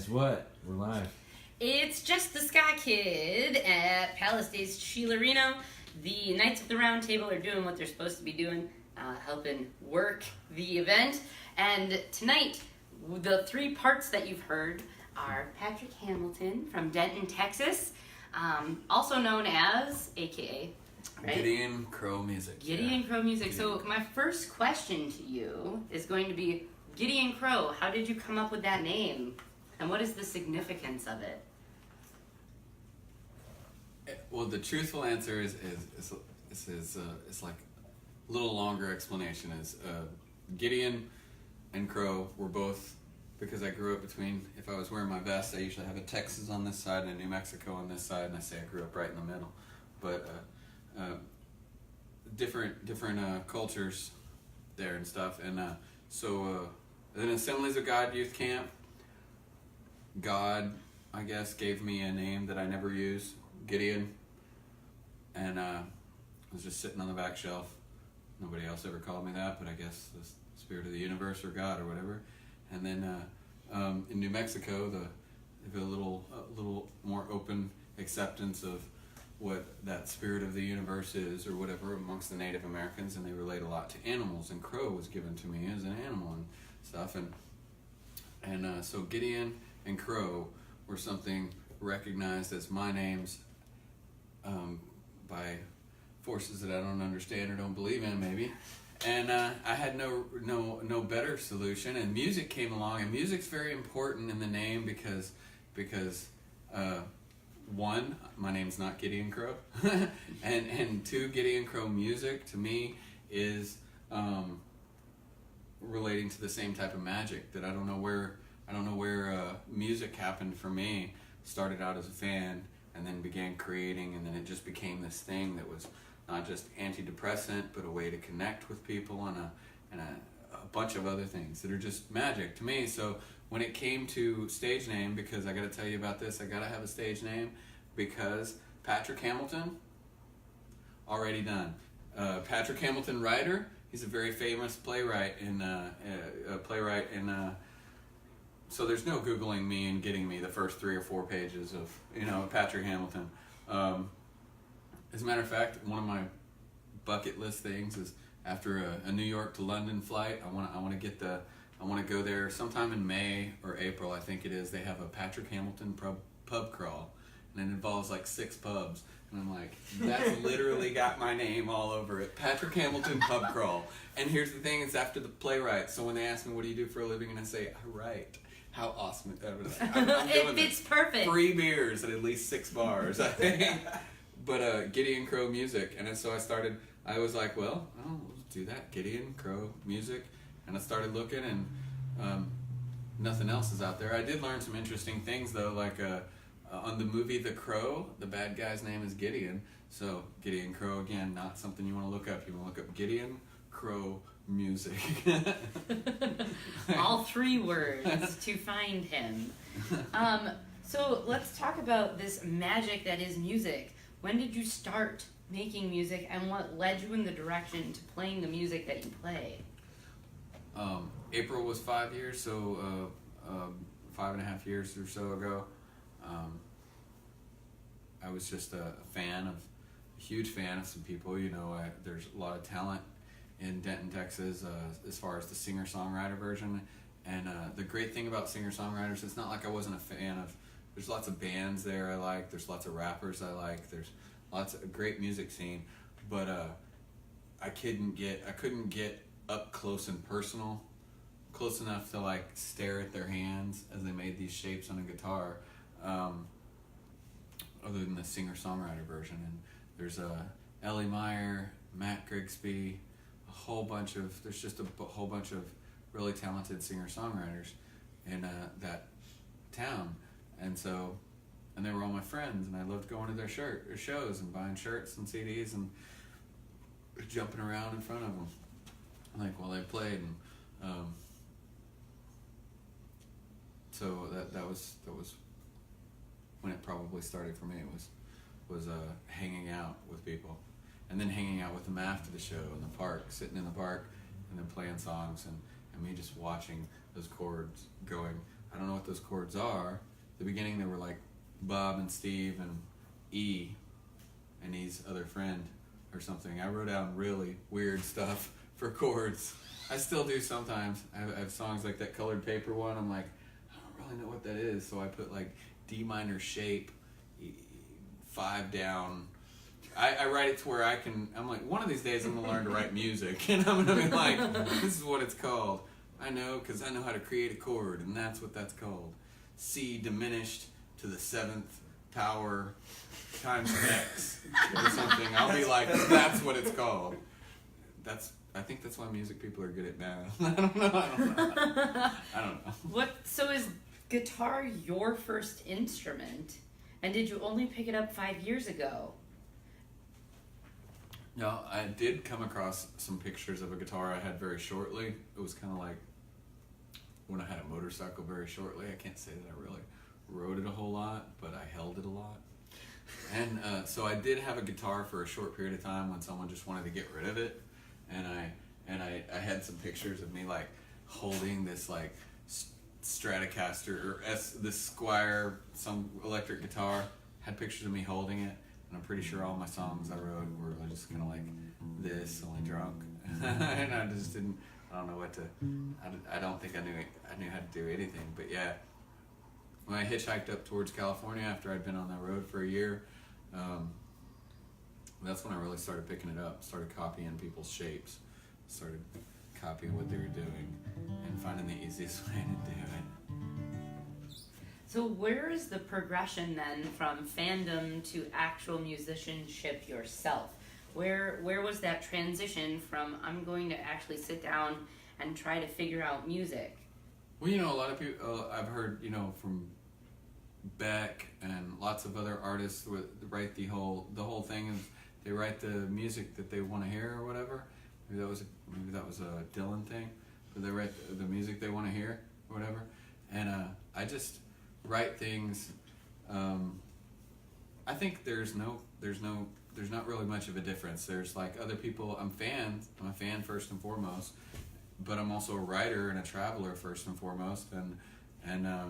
Guess what? We're live. It's Jess the Ska Kid at Palace Days Chillerino. The Knights of the Round Table are doing what they're supposed to be doing, helping work the event. And tonight, the three parts that you've heard are Patrick Hamilton from Denton, Texas, also known as, aka, right? Gideon Crow Music. Gideon Crow Music. So my first question to you is going to be, Gideon Crow, how did you come up with that name? And what is the significance of it? Well, the truthful answer is like a little longer explanation is Gideon and Crow were both, because I grew up between, if I was wearing my vest, I usually have a Texas on this side and a New Mexico on this side, and I say I grew up right in the middle. But different cultures there and stuff. And so in Assemblies of God youth camp, God, I guess, gave me a name that I never use, Gideon, and I was just sitting on the back shelf. Nobody else ever called me that, but I guess the spirit of the universe or God or whatever. And then in New Mexico, the little more open acceptance of what that spirit of the universe is or whatever amongst the Native Americans, and they relate a lot to animals, and Crow was given to me as an animal and stuff, and so Gideon and Crow were something recognized as my names by forces that I don't understand or don't believe in, maybe. And I had no better solution. And music came along, and music's very important in the name because one, my name's not Gideon Crow, and two, Gideon Crow music to me is relating to the same type of magic that I don't know where music happened for me. Started out as a fan and then began creating, and then it just became this thing that was not just antidepressant, but a way to connect with people and a bunch of other things that are just magic to me. So when it came to stage name, because I got to tell you about this, I got to have a stage name because Patrick Hamilton, already done. Patrick Hamilton, writer. He's a very famous playwright in so there's no Googling me and getting me the first 3 or 4 pages of, Patrick Hamilton. As a matter of fact, one of my bucket list things is after a New York to London flight, I want to go there sometime in May or April, I think it is. They have a Patrick Hamilton pub crawl, and it involves like 6 pubs. And I'm like, that's literally got my name all over it. Patrick Hamilton pub crawl. And here's the thing, it's after the playwright. So when they ask me, what do you do for a living? And I say, I write. How awesome. I'm doing It's perfect. 3 beers and at least 6 bars, I think. But Gideon Crow music. And so I was like, well, let's do that. Gideon Crow music. And I started looking, and nothing else is out there. I did learn some interesting things, though, like on the movie The Crow, the bad guy's name is Gideon. So Gideon Crow, again, not something you want to look up. You want to look up Gideon Crow music. All 3 words to find him. So let's talk about this magic that is music. When did you start making music, and what led you in the direction to playing the music that you play? April was 5 years, so 5.5 years or so ago. I was just a huge fan of some people. There's a lot of talent in Denton, Texas, as far as the singer-songwriter version. And the great thing about singer-songwriters, it's not like I wasn't a fan of, there's lots of bands there I like, there's lots of rappers I like, there's lots of great music scene, but I couldn't get up close and personal, close enough to like stare at their hands as they made these shapes on a guitar, other than the singer-songwriter version. And there's Ellie Meyer, Matt Grigsby, there's just a whole bunch of really talented singer-songwriters in that town. And they were all my friends, and I loved going to their shows and buying shirts and CDs and jumping around in front of them, like while they played. And so that was when it probably started for me. It was hanging out with people, and then hanging out with them after the show in the park, sitting in the park, and then playing songs, and me just watching those chords going I don't know what those chords are. At the beginning, they were like Bob and Steve and E and E's other friend or something. I wrote down really weird stuff for chords. I still do sometimes. I have songs like that Colored Paper one. I'm like, I don't really know what that is. So I put like D minor shape, 5 down. I write it to where I'm like, one of these days I'm going to learn to write music. And I'm going to be like, this is what it's called. I know, because I know how to create a chord, and that's what that's called. C diminished to the 7th power times X or something. I'll be like, that's what it's called. I think that's why music people are good at math. I don't know. So is guitar your first instrument? And did you only pick it up 5 years ago? No, I did come across some pictures of a guitar I had very shortly. It was kind of like when I had a motorcycle very shortly. I can't say that I really rode it a whole lot, but I held it a lot. And so I did have a guitar for a short period of time when someone just wanted to get rid of it. And I had some pictures of me like holding this like Stratocaster or this Squire, some electric guitar. Had pictures of me holding it. And I'm pretty sure all my songs I wrote were just kind of like this, only drunk. And I just didn't, I don't know what to, I don't think I knew how to do anything. But yeah, when I hitchhiked up towards California after I'd been on that road for a year, that's when I really started picking it up, started copying people's shapes, started copying what they were doing and finding the easiest way to do it. So where is the progression then from fandom to actual musicianship yourself? Where was that transition from I'm going to actually sit down and try to figure out music? Well, a lot of people, I've heard, from Beck and lots of other artists write the whole thing is they write the music that they want to hear or whatever. Maybe that was a Dylan thing. But they write the music they want to hear or whatever. And I just write things. I think there's not really much of a difference. There's like other people. I'm a fan first and foremost, but I'm also a writer and a traveler first and foremost. And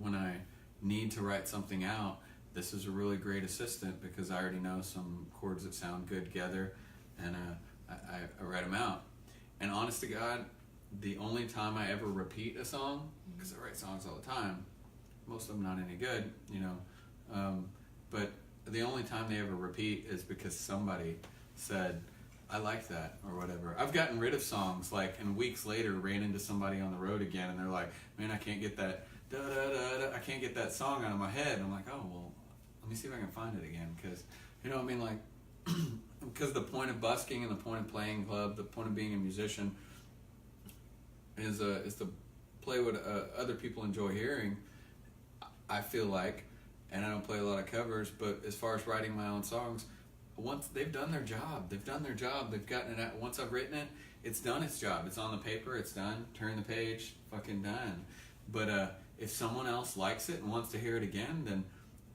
when I need to write something out, this is a really great assistant because I already know some chords that sound good together, and I write them out. And honest to God, the only time I ever repeat a song, because I write songs all the time, most of them not any good, but the only time they ever repeat is because somebody said, I like that, or whatever. I've gotten rid of songs, and weeks later ran into somebody on the road again, and they're like, man, I can't get that, I can't get that song out of my head. And I'm like, oh, well, let me see if I can find it again, because, because the point of busking and the point of playing club, the point of being a musician is to play what other people enjoy hearing, I feel like, and I don't play a lot of covers, but as far as writing my own songs, once they've done their job, they've gotten it out. Once I've written it, it's done its job. It's on the paper, it's done, turn the page, fucking done. But if someone else likes it and wants to hear it again, then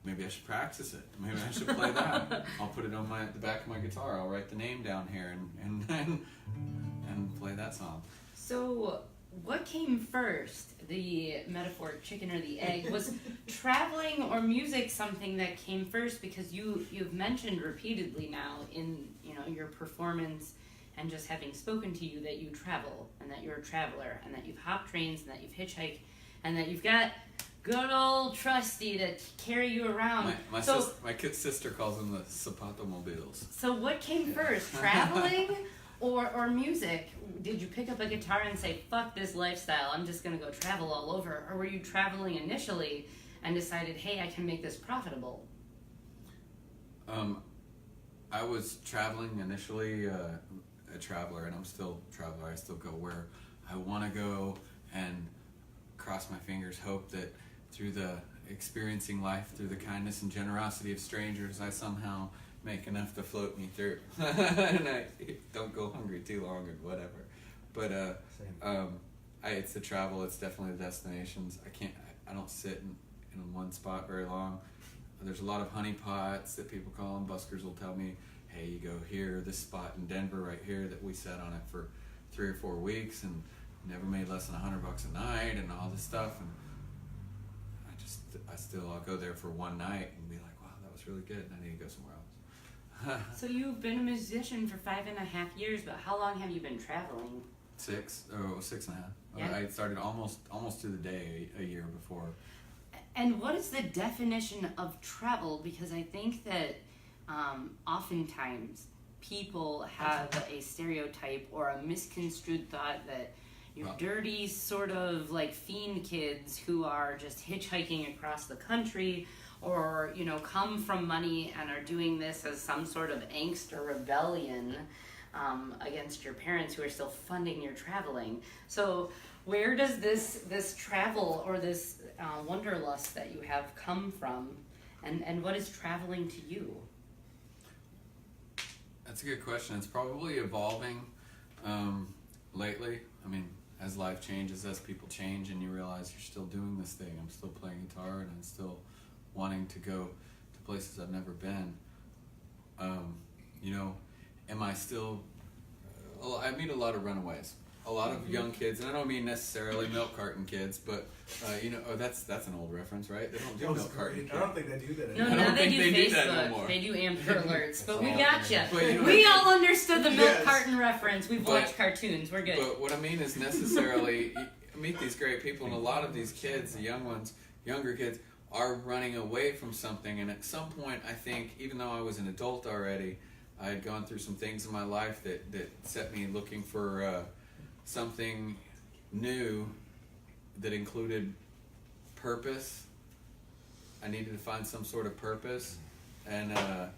maybe I should practice it. Maybe I should play that. I'll put it on the back of my guitar. I'll write the name down here and play that song. So what came first, the metaphoric chicken or the egg? Was traveling or music something that came first? Because you've mentioned repeatedly now in your performance and just having spoken to you that you travel and that you're a traveler and that you've hopped trains and that you've hitchhiked and that you've got good old Trusty to carry you around. My sister calls them the Zapato-mobiles. So what came first, traveling or music? Did you pick up a guitar and say, fuck this lifestyle, I'm just going to go travel all over? Or were you traveling initially and decided, hey, I can make this profitable? I was traveling initially, a traveler, and I'm still a traveler. I still go where I want to go and cross my fingers, hope that through the experiencing life, through the kindness and generosity of strangers, I somehow make enough to float me through. And I don't go hungry too long or whatever. But it's the travel, it's definitely the destinations. I don't sit in one spot very long. There's a lot of honeypots that people call them. Buskers will tell me, hey, you go here, this spot in Denver right here that we sat on it for 3 or 4 weeks, and never made less than $100 a night and all this stuff. And I'll go there for one night and be like, wow, that was really good, and I need to go somewhere else. So you've been a musician for 5.5 years, but how long have you been traveling? 6.5. Yeah. I started almost to the day a year before. And what is the definition of travel? Because I think that oftentimes people have a stereotype or a misconstrued thought that you're dirty sort of like fiend kids who are just hitchhiking across the country, or come from money and are doing this as some sort of angst or rebellion against your parents who are still funding your traveling. So where does this travel or this wanderlust that you have come from, and what is traveling to you? That's a good question. It's probably evolving lately. I mean, as life changes, as people change, and you realize you're still doing this thing. I'm still playing guitar, and I'm still wanting to go to places I've never been. Am I still... I meet a lot of runaways. A lot of young kids, and I don't mean necessarily milk carton kids, but that's an old reference, right? They don't do milk carton kids. I don't think they do that No, anymore. now they do do that Facebook. no more. They do Amber Alerts, but we gotcha. But We all understood the milk Yes. carton reference. We've But- watched cartoons. We're good. But what I mean is necessarily, you meet these great people, and a lot of these kids, the younger kids, are running away from something. And at some point, I think, even though I was an adult already, I had gone through some things in my life that set me looking for something new that included purpose. I needed to find some sort of purpose, and I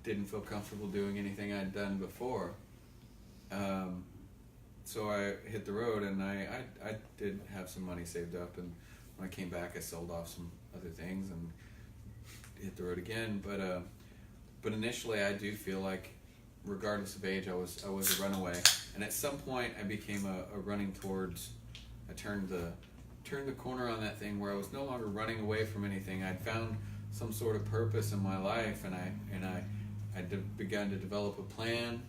didn't feel comfortable doing anything I'd done before. So I hit the road, and I did have some money saved up, and when I came back, I sold off some other things and hit the road again. But initially, I do feel like, regardless of age, I was a runaway, and at some point, I became a running towards. I turned the corner on that thing where I was no longer running away from anything. I'd found some sort of purpose in my life, and I begun to develop a plan.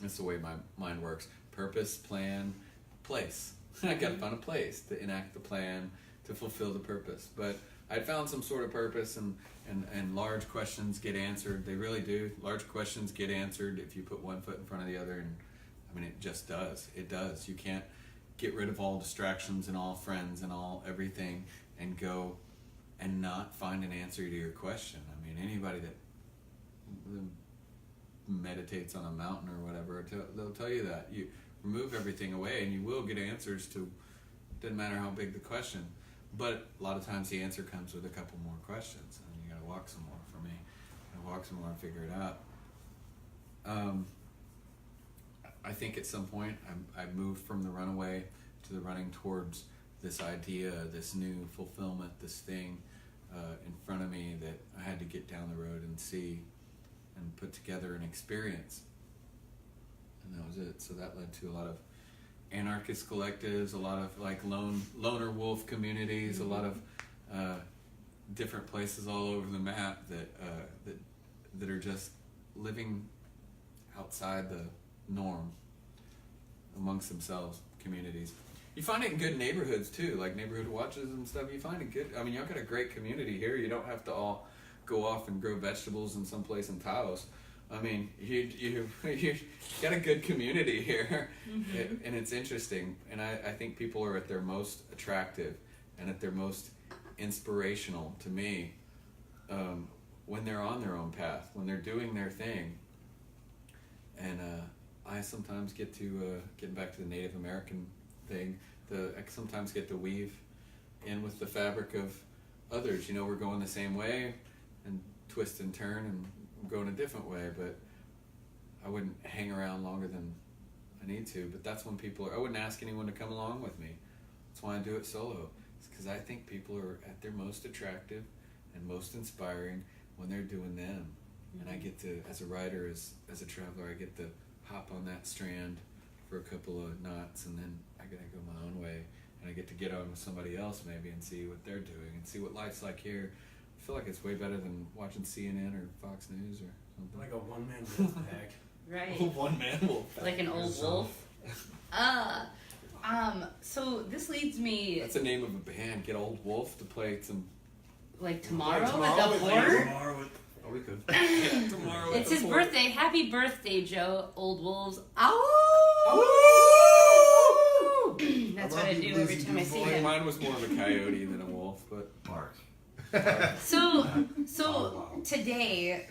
That's the way my mind works: purpose, plan, place. I got to find a place to enact the plan to fulfill the purpose. But I'd found some sort of purpose, and large questions get answered. They really do. Large questions get answered if you put one foot in front of the other, and I mean, it just does. It does. You can't get rid of all distractions and all friends and all everything and go and not find an answer to your question. I mean, anybody that meditates on a mountain or whatever, they'll tell you that. You remove everything away and you will get answers to, doesn't matter how big the question, but a lot of times the answer comes with a couple more questions, and you gotta walk some more. For me, I walk some more and figure it out. I think at some point I moved from the runaway to the running towards this idea, this new fulfillment, this thing in front of me that I had to get down the road and see and put together an experience. And that was it. So that led to a lot of anarchist collectives, a lot of like loner wolf communities, a lot of different places all over the map that are just living outside the norm amongst themselves, communities. You find it in good neighborhoods too, like neighborhood watches and stuff. You find it good. I mean, y'all got a great community here. You don't have to all go off and grow vegetables in some place in Taos. I mean, you got a good community here, and it's interesting. And I think people are at their most attractive and at their most inspirational to me when they're on their own path, when they're doing their thing. And I sometimes get to, getting back to the Native American thing, I sometimes get to weave in with the fabric of others. You know, we're going the same way and twist and turn and going a different way, but I wouldn't hang around longer than I need to. But that's when I wouldn't ask anyone to come along with me. That's why I do it solo. It's because I think people are at their most attractive and most inspiring when they're doing them. And I get to, as a writer, as a traveler, I get to hop on that strand for a couple of knots, and then I gotta go my own way, and I get to get on with somebody else maybe and see what they're doing and see what life's like here. I feel like it's way better than watching CNN or Fox News or something. Like a one-man wolf pack. Right. One man wolf. Like an old wolf. So this leads me. That's the name of a band. Get Old Wolf to play some. Like tomorrow Tomorrow at the with- Horde? Tomorrow with... Oh, we could. Tomorrow It's with his the birthday. Happy birthday, Joe. Old wolves. Ow! That's what I do every time I see him. Mine was more of a coyote than a wolf, but. Mark. So wow. today,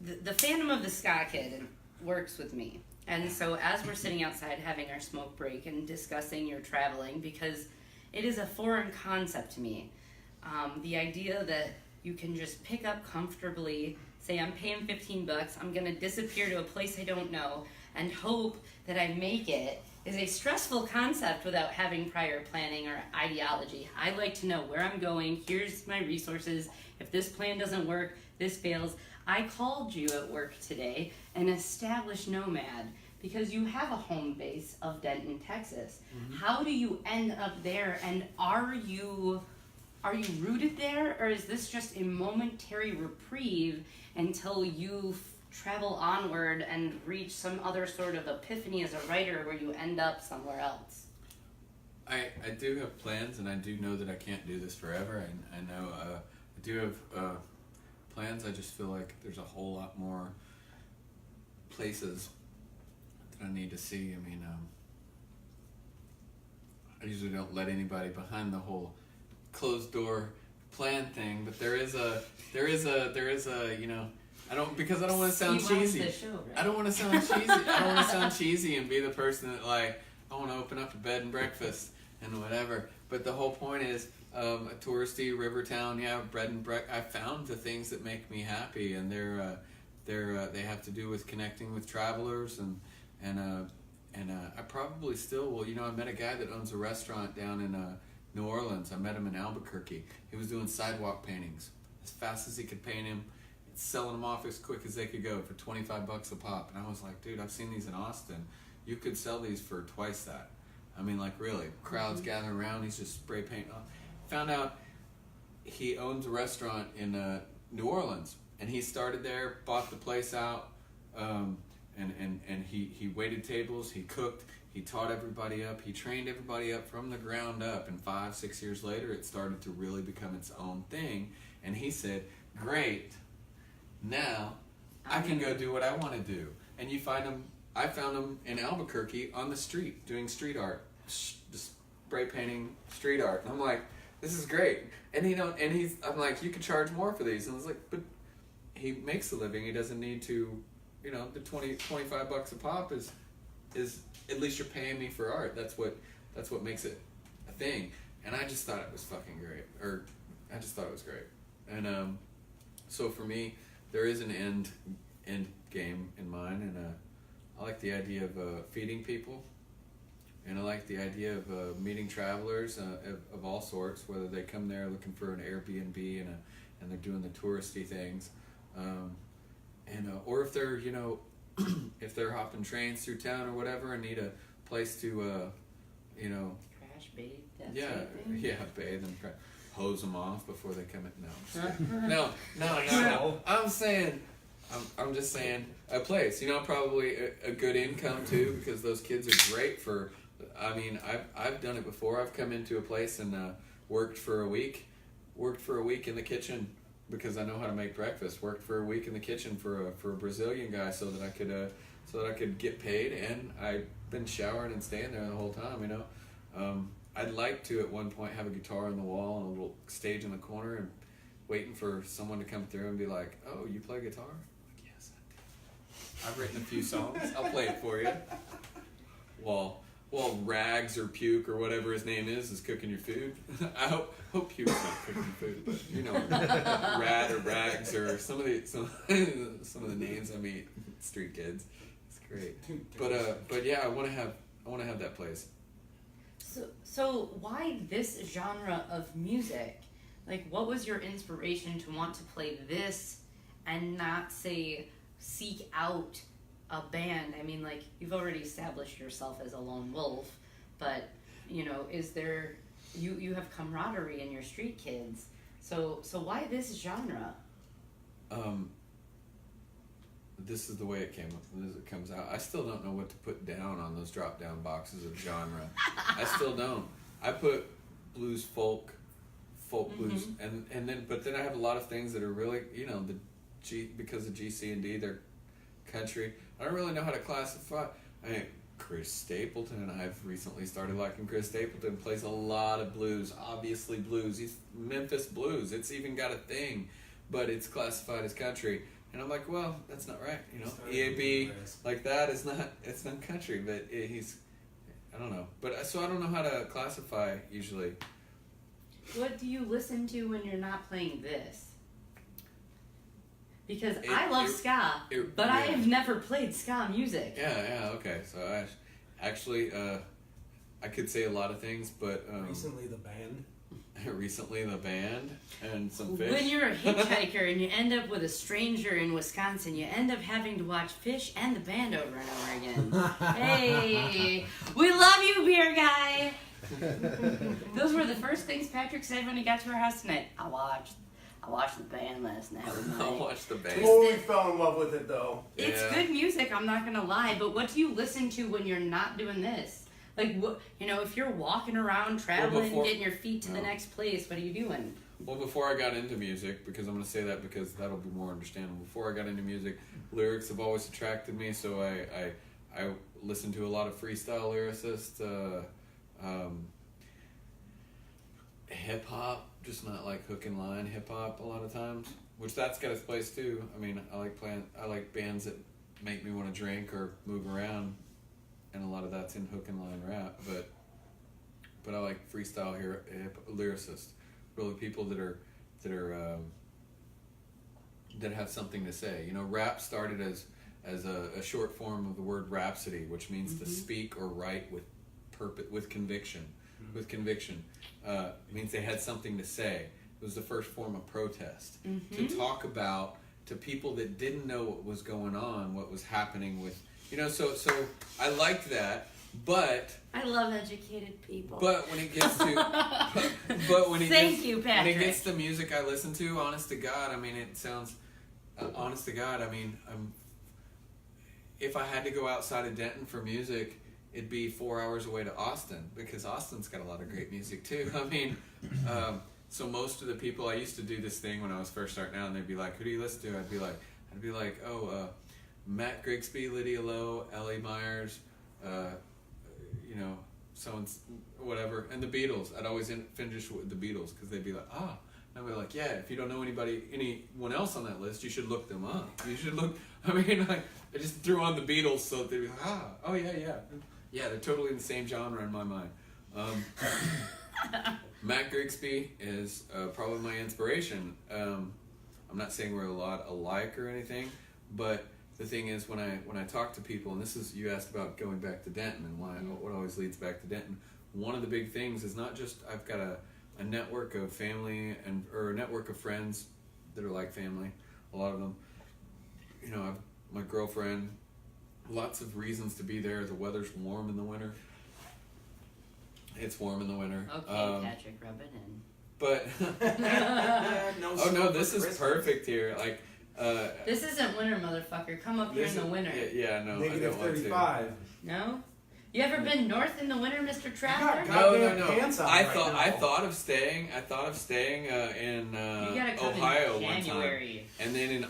the fandom of the Ska Kid works with me. And so as we're sitting outside having our smoke break and discussing your traveling, because it is a foreign concept to me, the idea that you can just pick up comfortably, say I'm paying $15, I'm gonna disappear to a place I don't know, and hope that I make it is a stressful concept without having prior planning or ideology. I like to know where I'm going, here's my resources, if this plan doesn't work, this fails. I called you at work today an established nomad because you have a home base of Denton, Texas. Mm-hmm. How do you end up there, and are you rooted there, or is this just a momentary reprieve until you travel onward and reach some other sort of epiphany as a writer where you end up somewhere else? I do have plans, and I do know that I can't do this forever. I know I do have plans. I just feel like there's a whole lot more places that I need to see. I mean, I usually don't let anybody behind the whole closed door plan thing, but there is a you know, I don't want to sound cheesy. I don't want to sound cheesy. I don't want to sound cheesy and be the person that like I want to open up a bed and breakfast and whatever. But the whole point is a touristy river town. Yeah, bread and breakfast. I found the things that make me happy, and they have to do with connecting with travelers and I probably still will. You know, I met a guy that owns a restaurant down in New Orleans. I met him in Albuquerque. He was doing sidewalk paintings as fast as he could paint him, selling them off as quick as they could go for $25 a pop. And I was like, dude, I've seen these in Austin. You could sell these for twice that. I mean, like, really. Crowds gathering around. He's just spray painting. Found out he owns a restaurant in New Orleans, and he started there, bought the place out, and he waited tables, he cooked, he taught everybody up, he trained everybody up from the ground up, and 5-6 years later it started to really become its own thing. And he said, great, now I can go do what I want to do. And you find him, I found him in Albuquerque on the street doing street art, just spray painting street art. And I'm like, this is great. And I'm like, you could charge more for these. And I was like, but he makes a living, he doesn't need to. You know, the $25 a pop is at least you're paying me for art. That's what makes it a thing. And I just thought it was fucking great. Or I just thought it was great. And so for me, there is an end game in mind, and I like the idea of feeding people, and I like the idea of meeting travelers of all sorts, whether they come there looking for an Airbnb and they're doing the touristy things. Or if they're, you know, if they're hopping trains through town or whatever and need a place to, you know, Crash, bathe, that yeah, sort of thing? yeah, bathe and hose them off before they come in. No. I'm just saying a place. You know, probably a good income too, because those kids are great for. I mean, I've done it before. I've come into a place and worked for a week in the kitchen. Because I know how to make breakfast. Worked for a week in the kitchen for a Brazilian guy so that I could get paid, and I've been showering and staying there the whole time. You know, I'd like to at one point have a guitar on the wall and a little stage in the corner and waiting for someone to come through and be like, "Oh, you play guitar?" I'm like, yes, I do. I've written a few songs. I'll play it for you. While Rags or Puke or whatever his name is cooking your food. I hope Puke's not cooking your food, but you know, Rad or Rags or some of the names I meet, street kids. It's great. But yeah, I want to have that place. So why this genre of music? Like, what was your inspiration to want to play this and not, say, seek out a band? I mean, like, you've already established yourself as a lone wolf, but, you know, is there, you have camaraderie in your street kids, so why this genre? this is the way it comes out. I still don't know what to put down on those drop down boxes of genre. I still don't. I put blues, folk blues, and then I have a lot of things that are really, you know, because of G, C, and D, they're country. I don't really know how to classify. I mean, Chris Stapleton, I've recently started liking Chris Stapleton. Plays a lot of blues, obviously blues. He's Memphis blues. It's even got a thing, but it's classified as country. And I'm like, well, that's not right. You know, EAB like that is not. It's not country, but he's. I don't know, but so I don't know how to classify usually. What do you listen to when you're not playing this? Because I love ska, but I have never played ska music. Yeah, okay. So I could say a lot of things, but recently the band and some fish. When you're a hitchhiker and you end up with a stranger in Wisconsin, you end up having to watch Fish and the band over and over again. Hey, we love you, beer guy. Those were the first things Patrick said when he got to our house tonight. I watched the band last night. I watched the band. Totally fell in love with it though. It's good music, I'm not gonna lie, but what do you listen to when you're not doing this? Like, what, you know, if you're walking around, traveling, getting your feet to the next place, what are you doing? Well, before I got into music, because I'm going to say that because that'll be more understandable. Before I got into music, lyrics have always attracted me, so I listened to a lot of freestyle lyricists, hip-hop, just not like hook and line hip-hop a lot of times, which that's got its place too. I mean, I like bands that make me want to drink or move around, and a lot of that's in hook and line rap, but I like freestyle lyricists, really people that have something to say. You know, rap started as a short form of the word rhapsody, which means to speak or write with conviction. With conviction, means they had something to say. It was the first form of protest, to talk about to people that didn't know what was going on, what was happening with. You know, so I liked that, but I love educated people. But when it gets to, when it gets to music I listen to, honest to God, I mean, it sounds, honest to God, I mean, if I had to go outside of Denton for music, it'd be 4 hours away to Austin, because Austin's got a lot of great music too. I mean, so most of the people, I used to do this thing when I was first starting out, and they'd be like, "Who do you listen to?" I'd be like, "Oh, Matt Grigsby, Lydia Lowe, Ellie Myers, you know, someone's whatever, and the Beatles." I'd always finish with the Beatles, because they'd be like, "Ah," and I'd be like, "Yeah, if you don't know anyone else on that list, you should look them up. You should look." I mean, like, I just threw on the Beatles, so they'd be like, "Ah, oh yeah, they're totally in the same genre in my mind." Matt Grigsby is probably my inspiration. I'm not saying we're a lot alike or anything, but the thing is, when I talk to people, and this is, you asked about going back to Denton and what always leads back to Denton. One of the big things is not just I've got a network of family or a network of friends that are like family. A lot of them, you know, I've my girlfriend. Lots of reasons to be there. The weather's warm in the winter. It's warm in the winter. Okay, Patrick, rub it in. But oh no, this is perfect here. Like. This isn't winter, motherfucker. Come up here in the winter. Yeah, no, Negative I don't want 35. No? You ever been north in the winter, Mr. Traveler? No. Pants on I right thought of staying in Ohio one time, and then in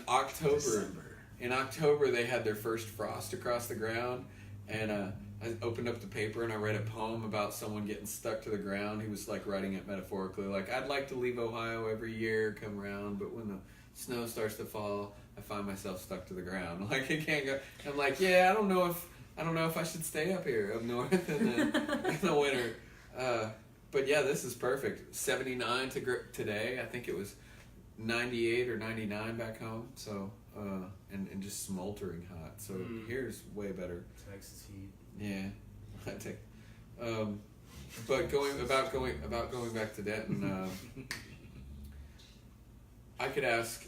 October they had their first frost across the ground, and I opened up the paper and I read a poem about someone getting stuck to the ground. He was like writing it metaphorically, like, "I'd like to leave Ohio every year, come around, but when the snow starts to fall, I find myself stuck to the ground. Like, I can't go." I'm like, yeah, I don't know if I should stay up here up north in the winter. But yeah, this is perfect. 79 today. I think it was 98 or 99 back home. So and just smoldering hot. So here's way better. Texas heat. Yeah, I take. But going back to Denton. I could ask,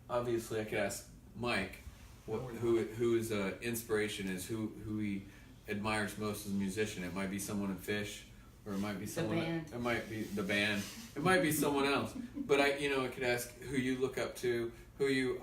obviously I could ask Mike who his inspiration is, who he admires most as a musician. It might be someone in Fish, or it might be someone. It might be the band. It might be someone else. But I could ask who you look up to, who you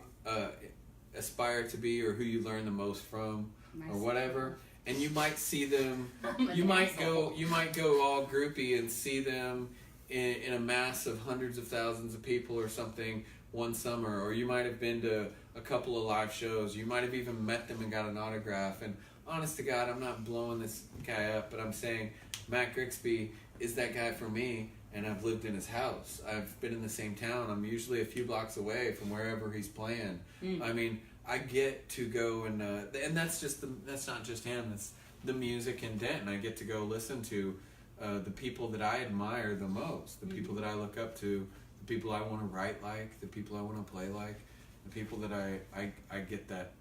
aspire to be or who you learn the most from or Myself. whatever. And you might see them. I'm an You might asshole. go all groupie and see them in a mass of hundreds of thousands of people or something one summer, or you might have been to a couple of live shows. You might have even met them and got an autograph. And honest to God, I'm not blowing this guy up, but I'm saying Matt Grigsby is that guy for me, and I've lived in his house. I've been in the same town. I'm usually a few blocks away from wherever he's playing. I mean, I get to go and that's not just him. It's the music in Denton. I get to go listen to the people that I admire the most, the people that I look up to, the people I want to write like, the people I want to play like, the people that I get that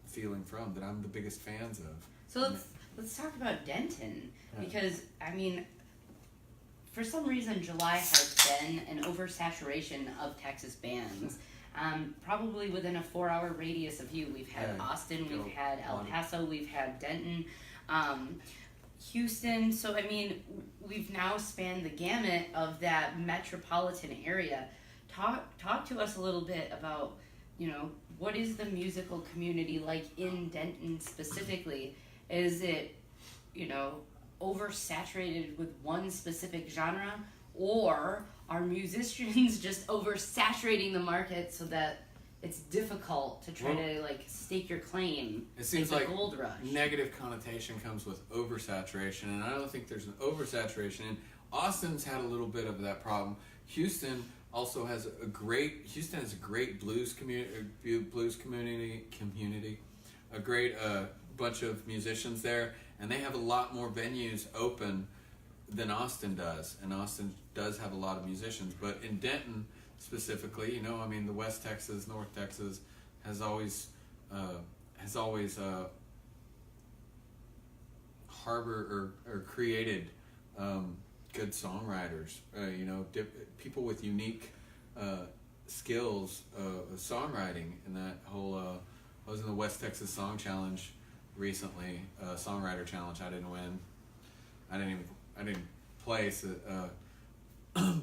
feeling from, that I'm the biggest fans of. So let's talk about Denton, because I mean, for some reason July has been an oversaturation of Texas bands. Probably within a 4-hour radius of you, we've had Austin, we've had El Paso, we've had Denton, Houston. So I mean, we've now spanned the gamut of that metropolitan area. Talk to us a little bit about, what is the musical community like in Denton specifically? Is it, oversaturated with one specific genre, or are musicians just oversaturating the market so that it's difficult to try to stake your claim? It seems like like the gold rush. Negative connotation comes with oversaturation, and I don't think there's an oversaturation. And Austin's had a little bit of that problem. Houston also has a great blues community, a great bunch of musicians there, and they have a lot more venues open than Austin does, and Austin does have a lot of musicians. But in Denton specifically, the West Texas, North Texas has always harbor or created good songwriters, people with unique skills of songwriting. And that whole I was in the West Texas Song Challenge recently, songwriter challenge. I didn't win. I didn't place it,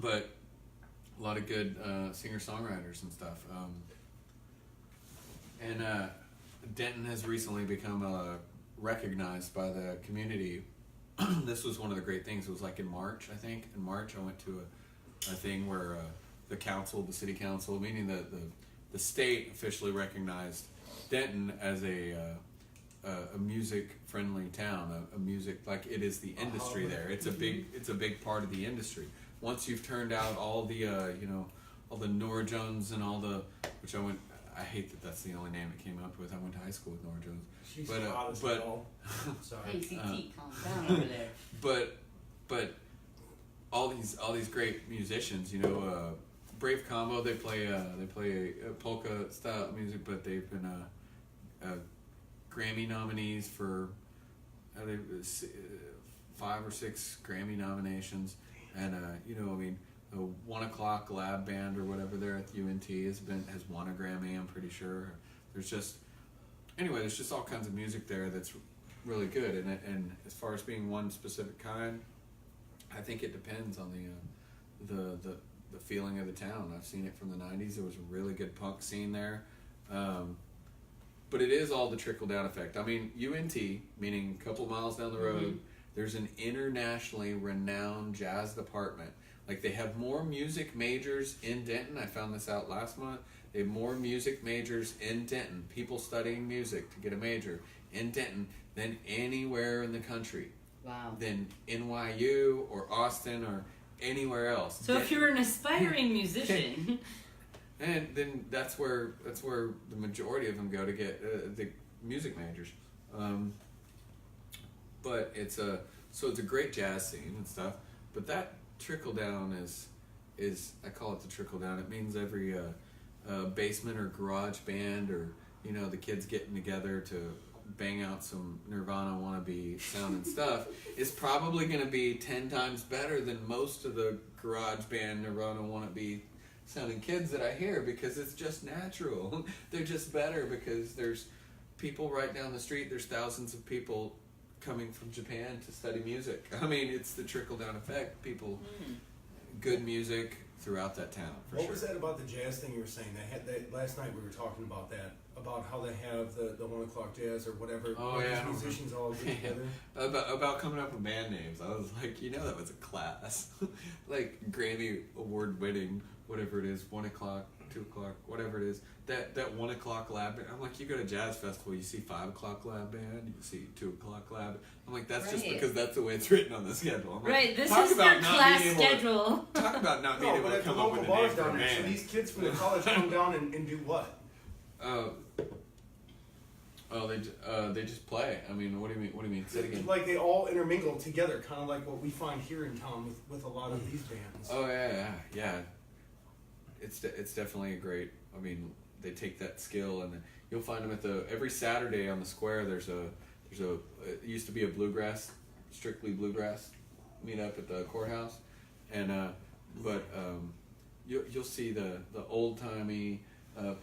but a lot of good singer-songwriters and stuff. And Denton has recently become recognized by the community. This was one of the great things. It was like in March, I think. In March, I went to a thing where the city council, meaning the state, officially recognized Denton as a music-friendly town, a music, like it is the industry there. It's a big part of the industry. Once you've turned out all the all the Nora Jones and all the, which I hate that that's the only name it came up with. I went to high school with Nora Jones. She's hot as hell. Sorry. Hey, CT, calm down over there. But all these great musicians, Brave Combo, they play polka style music, but they've been Grammy nominees for 5 or 6 Grammy nominations, and the 1 O'Clock Lab Band or whatever there at the UNT has won a Grammy, I'm pretty sure. There's just all kinds of music there that's really good, and as far as being one specific kind, I think it depends on the feeling of the town. I've seen it from the 90s. There was a really good punk scene there. But it is all the trickle-down effect. I mean, UNT, meaning a couple miles down the road, there's an internationally renowned jazz department. Like, they have more music majors in Denton. I found this out last month. They have more music majors in Denton, people studying music to get a major in Denton, than anywhere in the country. Wow. Than NYU or Austin or anywhere else. So if you're an aspiring musician... And then that's where the majority of them go to get the music majors. But it's a great jazz scene and stuff. But that trickle down is I call it the trickle down. It means every basement or garage band, or the kids getting together to bang out some Nirvana wannabe sounding stuff is probably going to be 10 times better than most of the garage band Nirvana wannabe sounding kids that I hear, because it's just natural. They're just better because there's people right down the street. There's thousands of people coming from Japan to study music. I mean, it's the trickle down effect. People, good music, throughout that town. For What sure. was that about the jazz thing you were saying? They had that last night. We were talking about that, about how they have the 1 o'clock jazz or whatever. Oh, where yeah, I these don't musicians all get together. About coming up with band names. I was like, that was a class. Like Grammy award winning, whatever it is, 1 o'clock, 2 o'clock, whatever it is. That 1 o'clock lab band. I'm like, you go to jazz festival, you see 5 o'clock lab band, you see 2 o'clock lab. I'm like, that's just Right. because that's the way it's written on the schedule. I'm like, Right, this talk is about their not class being able to- schedule. Talk about not being No, able but to at the come up local with a name bars for a down there, so band. these kids from the college come down and do what? They just play. I mean, what do you mean? Say it again. Like they all intermingle together, kind of like what we find here in town with a lot of these bands. Oh yeah. It's definitely a great. I mean, they take that skill and you'll find them at every Saturday on the square. There's a it used to be a bluegrass, strictly bluegrass, meet up at the courthouse, and you'll see the old timey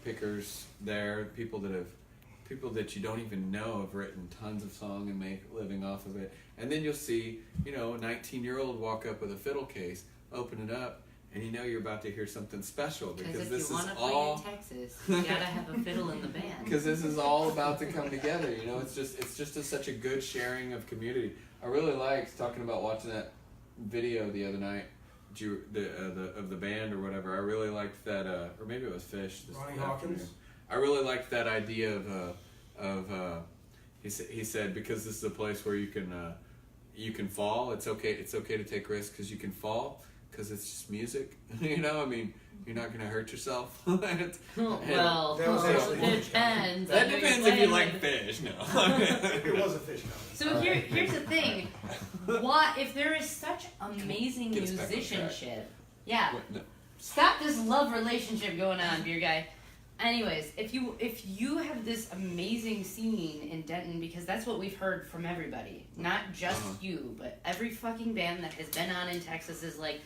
pickers there, people that you don't even know have written tons of song and make a living off of it. And then you'll see, a 19-year-old walk up with a fiddle case, open it up, and you're about to hear something special because If this you is want to play all in Texas, you gotta have a fiddle in the band. because this is all about to come together. It's just such a good sharing of community. I really liked talking about watching that video the other night, of the band or whatever. I really liked that, or maybe it was Fish. Ronnie Hawkins? I really liked that idea of he said because this is a place where you can fall. It's okay to take risks because you can fall because it's just music. I mean, you're not gonna hurt yourself. Well, That was actually it depends. That on who depends you're if you playing like with. fish. No. It was a fish company. So here's the thing. If there is such amazing Get us back on track. musicianship, yeah. What? No. Stop this love relationship going on, beer guy. Anyways, if you have this amazing scene in Denton, because that's what we've heard from everybody, not just you, but every fucking band that has been on in Texas is like,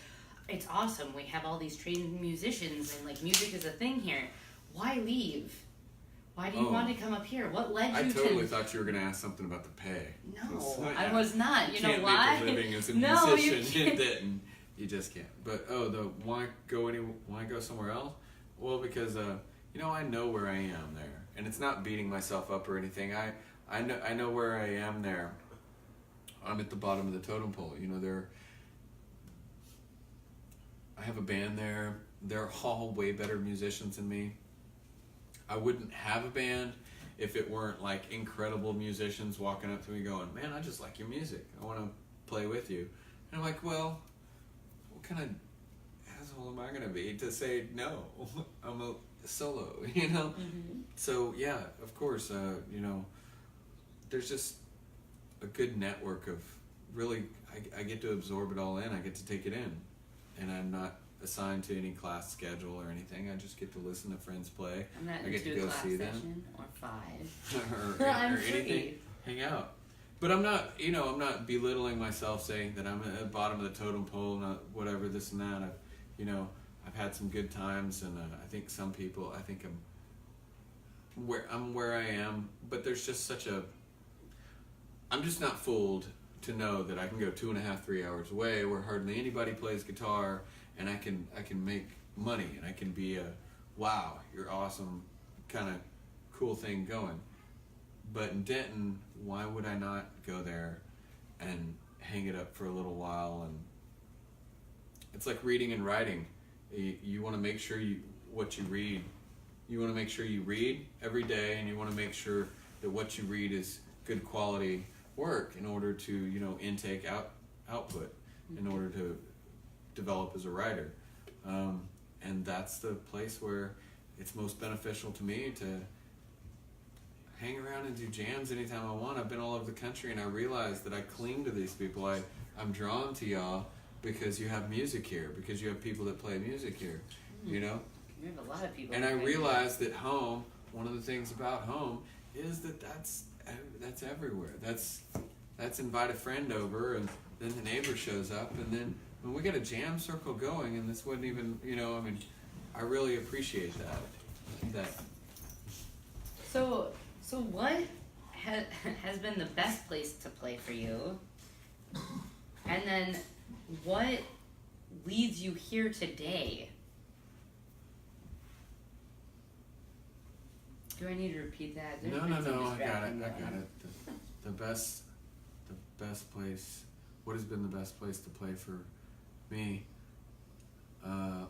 it's awesome. We have all these trained musicians and like music is a thing here. Why leave? Why do you want to come up here? What led I you totally to? thought you were gonna ask something about the pay. No, I was not. You know can't why? make a living as a No, you musician in can't. Denton. You just can't. But why go somewhere else? Well, because I know where I am there, and it's not beating myself up or anything. I know where I am there. I'm at the bottom of the totem pole. I have a band there. They're all way better musicians than me. I wouldn't have a band if it weren't like incredible musicians walking up to me going, "Man, I just like your music. I want to play with you." And I'm like, "Well, what kind of asshole am I gonna be to say no? I'm a solo, Mm-hmm. So yeah, of course, there's just a good network of really. I get to absorb it all in. I get to take it in, and I'm not assigned to any class schedule or anything. I just get to listen to friends play. I'm not I get into to a go class see them. session or 5. or I'm anything. free. Hang out. But I'm not, I'm not belittling myself saying that I'm at the bottom of the totem pole, not whatever, this and that. I've had some good times, and I think some people, I'm where I am, but there's just I'm just not fooled to know that I can go 2.5, 3 hours away where hardly anybody plays guitar, and I can make money, and I can be a, wow, you're awesome kind of cool thing going. But in Denton, why would I not go there and hang it up for a little while? And it's like reading and writing. You want to make sure what you read. You want to make sure you read every day, and you want to make sure that what you read is good quality work in order to intake output, in order to develop as a writer. And that's the place where it's most beneficial to me to hang around and do jams anytime I want. I've been all over the country, and I realize that I cling to these people. I'm drawn to y'all because you have music here, because you have people that play music here, We have a lot of people. And I that play realized that home, one of the things about home is that's everywhere. That's invite a friend over, and then the neighbor shows up, and then when we get a jam circle going, and this wouldn't even, I really appreciate that. So what has been the best place to play for you? And then what leads you here today? Do I need to repeat that? There's No, been some I got distracting it. going. The best place. What has been the best place to play for me?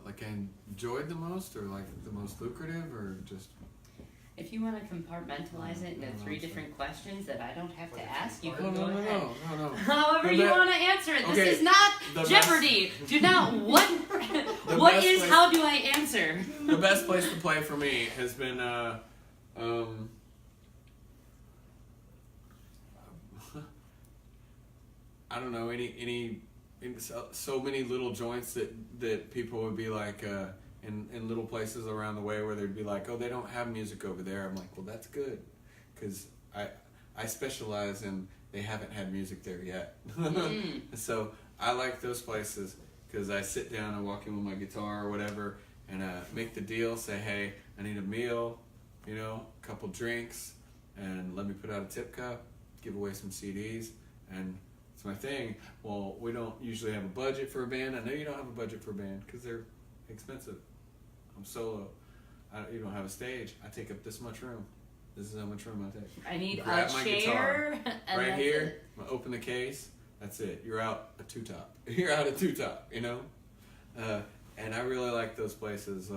Like I enjoyed the most, or like the most lucrative, or just. If you want to compartmentalize it into No, 3 I'm different questions that I don't have to Like ask, you No, can go ahead. No. However The you be- want to answer it. Okay, This is not the Jeopardy. Do not what The what best is place- how do I answer? The best place to play for me has been I don't know, so many little joints that people would be like in little places around the way where they'd be like, oh, they don't have music over there. I'm like, well, that's good, because I specialize in they haven't had music there yet. So I like those places because I sit down, I walk in with my guitar or whatever, and make the deal, say, hey, I need a meal, a couple drinks, and let me put out a tip cup, give away some CDs, and it's my thing. Well, we don't usually have a budget for a band. I know you don't have a budget for a band because they're expensive. I'm solo. You don't have a stage. I take up this much room. This is how much room I take. I need Grab a my chair. guitar. And Right that's here, it. I'm gonna open the case. That's it. You're out a 2-top. You're out a 2-top. And I really like those places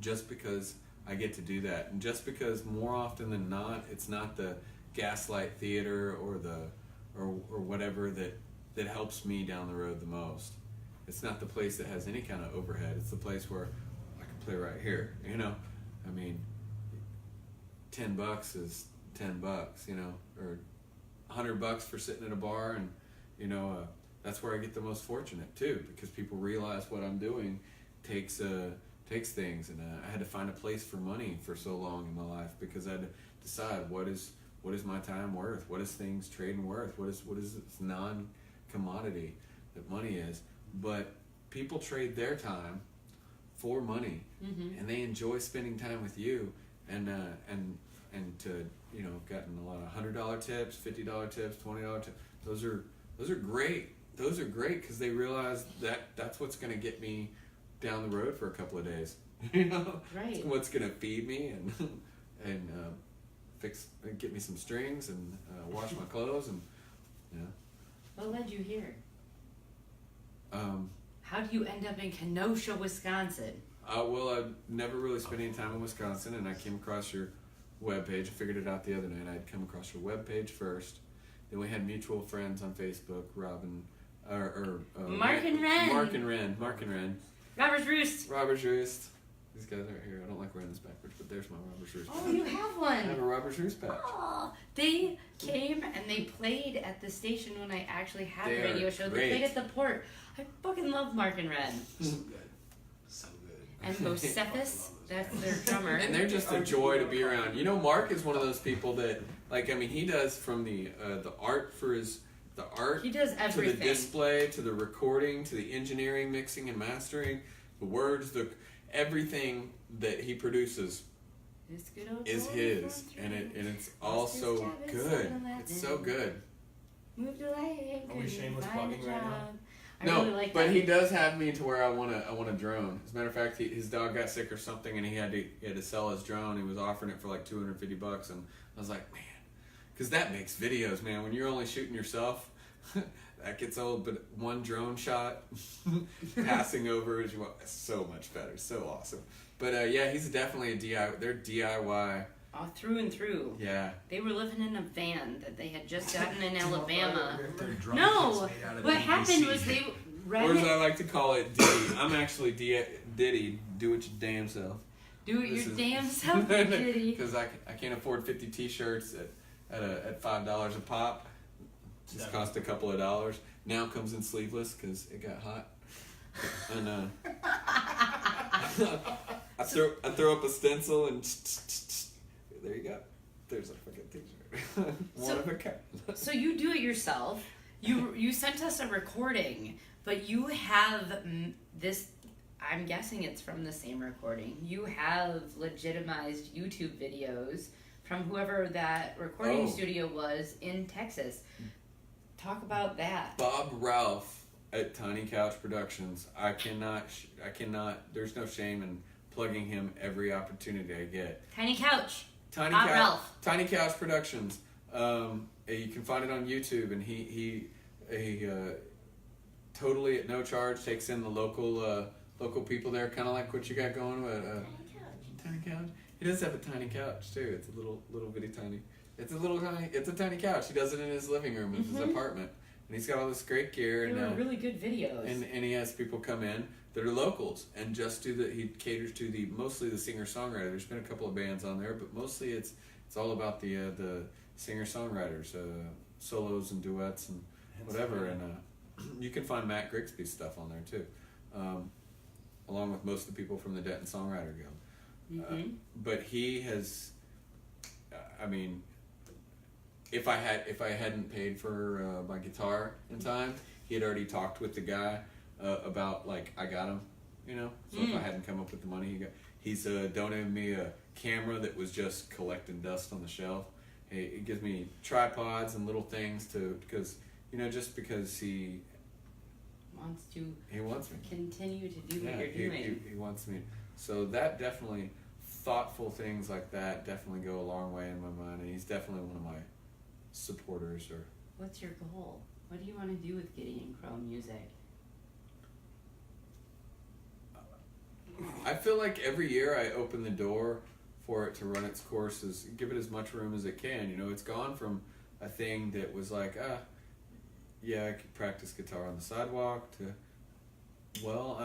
just because I get to do that, and just because more often than not, it's not the Gaslight Theater or whatever that helps me down the road the most. It's not the place that has any kind of overhead. It's the place where I can play right here. I mean, $10 is $10, or $100 for sitting at a bar, and that's where I get the most fortunate too, because people realize what I'm doing takes things, and I had to find a place for money for so long in my life, because I had to decide what is my time worth, what is things trading worth, what is this non-commodity that money is. But people trade their time for money, and they enjoy spending time with you, and to gotten a lot of $100 tips, $50 tips, $20 tips. Those are great. Those are great because they realize that's what's going to get me down the road for a couple of days. Right. What's going to feed me and get me some strings and wash my clothes and What led you here? Um, How do you end up in Kenosha, Wisconsin? well, I've never really spent any time in Wisconsin, and I came across your webpage. I figured it out the other night. I'd come across your webpage first. Then we had mutual friends on Facebook, Robin, Mark and Ren. Mark and Ren. Robert's Roost. Robert's Roost. These guys aren't here. I don't like wearing this backwards, but there's my Robert's Roost. Oh, you have I have one. a Robert's Roost patch. Oh, they came and they played at the station when I actually had They a are radio show. great. They played at the Port. I fucking love Mark and Ren. So good. So good. And Josephus, that's their drummer. And they're just a joy to be around. Mark is one of those people that, he does from the art for the art He does to the everything. display, to the recording, to the engineering, mixing and mastering, the words, everything that he produces This good old is boy his, from and Trinidad. it's all so Job is good. 7-Eleven. It's so good. Moved away. Are we couldn't shameless find a plugging right now? job. I No, really like but that. he does have me to where I want a drone. As a matter of fact, his dog got sick or something, and he had to sell his drone. He was offering it for like $250, and I was like, man, because that makes videos, man. When you're only shooting yourself, that gets old. But one drone shot, passing over as you want, it's so much better, so awesome. But yeah, he's definitely a DIY. They're DIY. Oh, through and through. Yeah. They were living in a van that they had just gotten in Alabama. Their drum No, kit's made out of what PVC. happened was they Or as I read like to call it, Diddy. I'm actually Diddy. Do it your damn self. do it This your is- damn self, kitty. Because I can't afford 50 T-shirts at $5 a pop. Just cost a couple of dollars. Now comes in sleeveless because it got hot. And I throw up a stencil and there you go. There's a fucking T-shirt. One of a kind. So you do it yourself. You sent us a recording, but you have this. I'm guessing it's from the same recording. You have legitimized YouTube videos from whoever that recording Oh. studio was in Texas. Talk about that. Bob Ralph at Tiny Couch Productions. I cannot. There's no shame in plugging him every opportunity I get. Tiny Couch. Tiny Hot Couch. Ralph. Tiny Couch Productions. You can find it on YouTube, and he totally at no charge takes in the local people there, kind of like what you got going with Tiny Couch. He does have a tiny couch too. It's a little bitty tiny. It's a tiny couch. He does it in his living room of his apartment, and he's got all this great gear. They And were really good videos. and he has people come in that are locals and just he caters to mostly the singer-songwriter. There's been a couple of bands on there, but mostly it's all about the singer-songwriters, solos and duets and whatever. And you can find Matt Grigsby's stuff on there too, along with most of the people from the Denton Songwriter Guild. But he has, I mean, if I hadn't paid for my guitar in time, he had already talked with the guy about, like, I got him, you know. So if I hadn't come up with the money, he's donated me a camera that was just collecting dust on the shelf. He gives me tripods and little things because he wants me continue to do what you're doing. He wants me. So that definitely, thoughtful things like that definitely go a long way in my mind, and he's definitely one of my supporters. Or what's your goal? What do you want to do with Gideon Crow music? I feel like every year I open the door for it to run its course, give it as much room as it can. You know, it's gone from a thing that was like, I could practice guitar on the sidewalk to, well,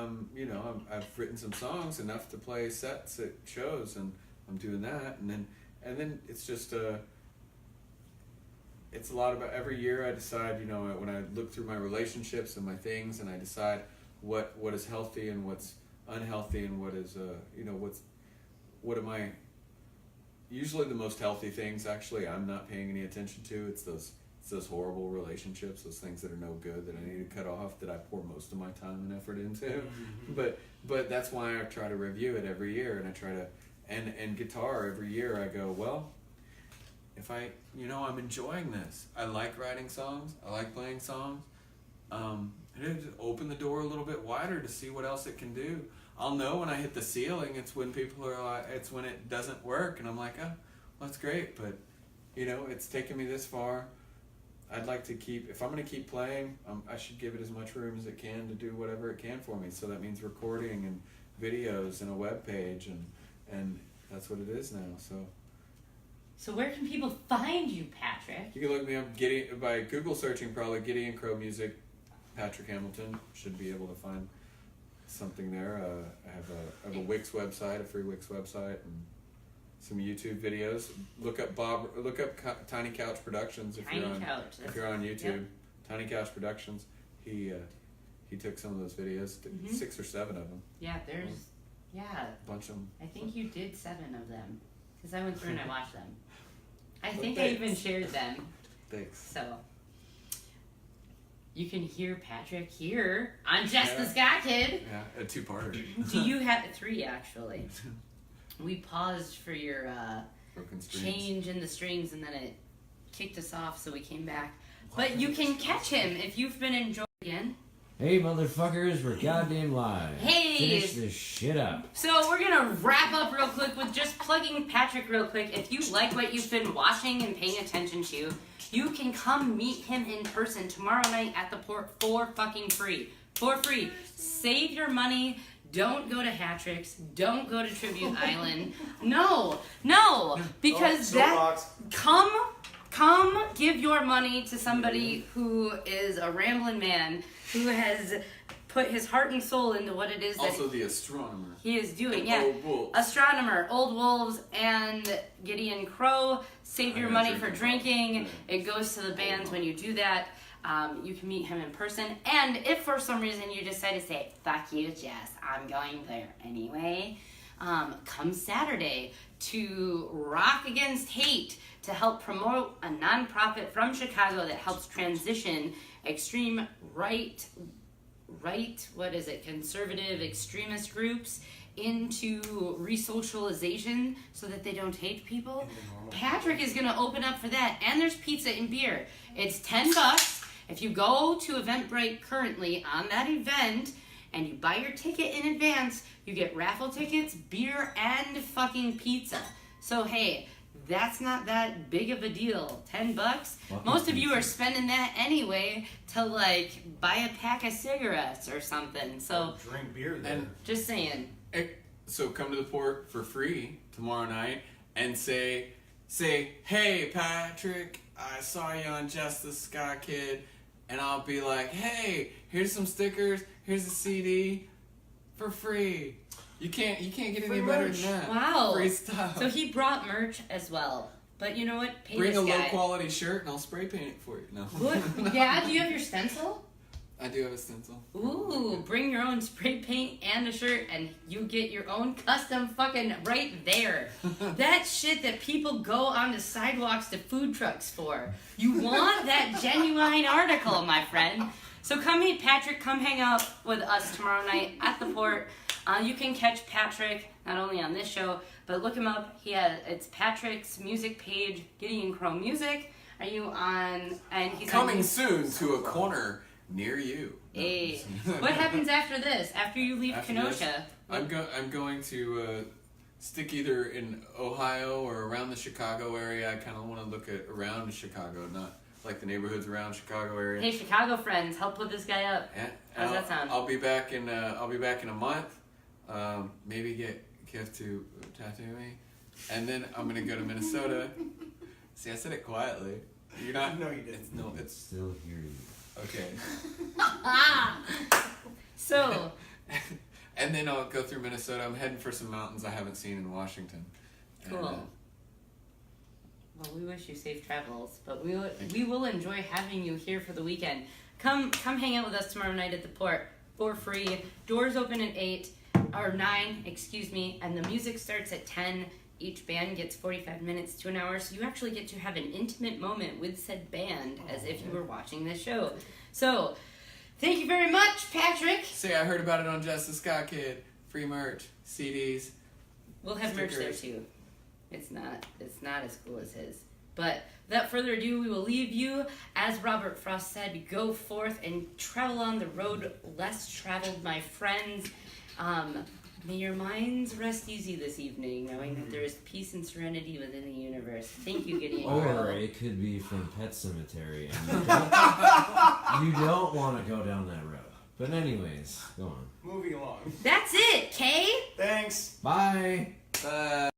I've written some songs enough to play sets at shows, and I'm doing that, and then it's just it's a lot about every year I decide, when I look through my relationships and my things, and I decide what is healthy and what's unhealthy, and what is what am I. Usually the most healthy things, actually, I'm not paying any attention to. It's those horrible relationships, those things that are no good, that I need to cut off, that I pour most of my time and effort into. But that's why I try to review it every year, and I try to, and guitar every year I go, well, if I'm enjoying this. I like writing songs. I like playing songs. Open the door a little bit wider to see what else it can do. I'll know when I hit the ceiling. It's when people are like, it's when it doesn't work, and I'm like, oh, well, that's great, but it's taken me this far. I'd like to if I'm going to keep playing, I should give it as much room as it can to do whatever it can for me. So that means recording and videos and a web page, and that's what it is now. So where can people find you, Patrick? You can look me up by Google searching, probably Gideon Crow Music, Patrick Hamilton. Should be able to find something there. I have a Wix website, a free Wix website, and some YouTube videos. Look up Tiny Couch Productions if you're on YouTube. Yep. Tiny Couch Productions. He took some of those videos, 6 or 7 of them. Yeah, there's a bunch of them. I think you did 7 of them, because I went through and I watched them. I think I even shared them. Thanks. So you can hear Patrick here on Jess the Ska Kid. Yeah, a 2-parter. Do you have 3 actually? We paused for your change in the strings, and then it kicked us off, so we came back. But you can catch him if you've been enjoying again. Hey, motherfuckers, we're goddamn live. Hey! Finish this shit up. So we're going to wrap up real quick with just plugging Patrick real quick. If you like what you've been watching and paying attention to, you can come meet him in person tomorrow night at the Port for fucking free. For free. Save your money. Don't go to Hattrick's. Don't go to Tribute Island. No, because come give your money to somebody who is a rambling man who has put his heart and soul into what it is also the astronomer he is doing. Old Wolves. Astronomer, Old Wolves, and Gideon Crow. Save your money for drinking. It goes to the bands when you do that. You can meet him in person, and if for some reason you decide to say, fuck you, Jess, I'm going there anyway, come Saturday to Rock Against Hate to help promote a nonprofit from Chicago that helps transition extreme conservative extremist groups into resocialization so that they don't hate people. Patrick is going to open up for that, and there's pizza and beer. It's $10. If you go to Eventbrite currently on that event and you buy your ticket in advance, you get raffle tickets, beer, and fucking pizza. So hey, that's not that big of a deal. $10. Most of you are spending that anyway to like buy a pack of cigarettes or something. So Drink beer there. And just saying. so come to the port for free tomorrow night and say, hey Patrick, I saw you on Jess the Ska Kid, and I'll be like, hey, here's some stickers, here's a CD for free. You can't get Free any better merch. than that. Wow. Free stuff. So he brought merch as well. But you know what? Pay Bring this a guy. low quality shirt and I'll spray paint it for you. No. Good. Yeah, do you have your stencil? I do have a stencil. Ooh, bring your own spray paint and a shirt and you get your own custom fucking right there. That shit that people go on the sidewalks to food trucks for. You want that genuine article, my friend. So come meet Patrick, come hang out with us tomorrow night at the port. You can catch Patrick not only on this show, but look him up. It's Patrick's music page, Gideon Crow Music. Are you on? And he's Coming on, soon to a corner near you. Hey, what happens after this? After you leave After Kenosha? this, I'm going to stick either in Ohio or around the Chicago area. I kind of want to look at around Chicago, not like the neighborhoods around Chicago area. Hey, Chicago friends, help put this guy up. And How's that sound? I'll be back in a month. Maybe get Kev to tattoo me, and then I'm gonna go to Minnesota. See, I said it quietly. You're not. No, you didn't. It's Still hear you. okay. So, And then I'll go through Minnesota. I'm heading for some mountains I haven't seen in Washington. cool. And, Well, we wish you safe travels, but we will enjoy having you here for the weekend. Come hang out with us tomorrow night at the port for free. Doors open at 9, excuse me, and the music starts at 10. Each band gets 45 minutes to an hour, so you actually get to have an intimate moment with said band as if you were watching this show. So, thank you very much, Patrick. say I heard about it on Jess the Ska Kid. Free merch, CDs. We'll have merch there Stickers. too. It's not as cool as his. But without further ado, we will leave you. As Robert Frost said, go forth and travel on the road less traveled, my friends. May your minds rest easy this evening, knowing that there is peace and serenity within the universe. Thank you, Gideon Or Crow. it could be from Pet Cemetery. And you don't want to go down that road. But anyways, go on. Moving along. That's it, Kay? Thanks. Bye. Bye.